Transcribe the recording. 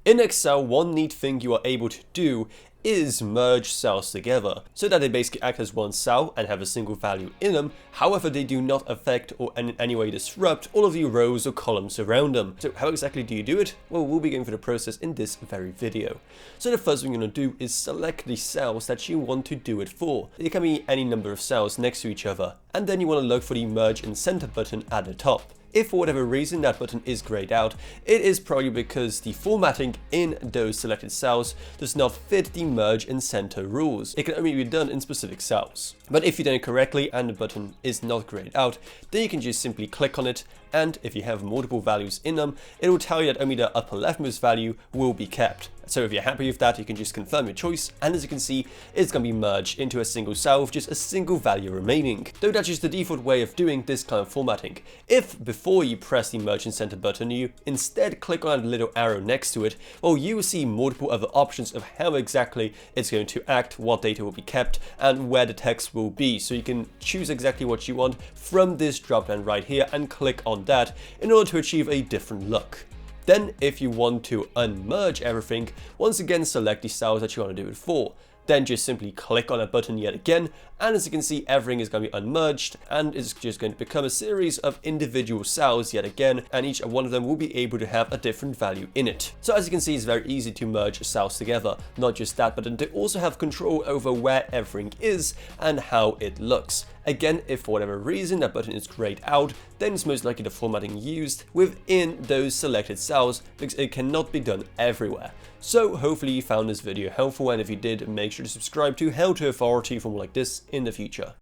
In Excel, one neat thing you are able to do is merge cells together, so that they basically act as one cell and have a single value in them. However, they do not affect or in any way disrupt all of the rows or columns around them. So how exactly do you do it? Well, we'll be going through the process in this very video. So the first thing you're going to do is select the cells that you want to do it for. It can be any number of cells next to each other, and then you want to look for the merge and center button at the top. If for whatever reason that button is grayed out, it is probably because the formatting in those selected cells does not fit the merge and center rules. It can only be done in specific cells. But if you done it correctly and the button is not grayed out, then you can just simply click on it, and if you have multiple values in them, it will tell you that only the upper leftmost value will be kept. So if you're happy with that, you can just confirm your choice, and as you can see, it's going to be merged into a single cell with just a single value remaining. Though that's just the default way of doing this kind of formatting. If before you press the merge and center button, you instead click on that little arrow next to it, well, you will see multiple other options of how exactly it's going to act, what data will be kept, and where the text will be. So you can choose exactly what you want from this drop down right here and click on that in order to achieve a different look. Then if you want to unmerge everything, once again select the cells that you want to do it for. Then just simply click on a button yet again, and as you can see, everything is going to be unmerged, and it's just going to become a series of individual cells yet again, and each one of them will be able to have a different value in it. So as you can see, it's very easy to merge cells together. Not just that, but to also have control over where everything is and how it looks. Again, if for whatever reason that button is grayed out, then it's most likely the formatting used within those selected cells, because it cannot be done everywhere. So hopefully you found this video helpful, and if you did, make sure to subscribe to How to Authority for more like this in the future.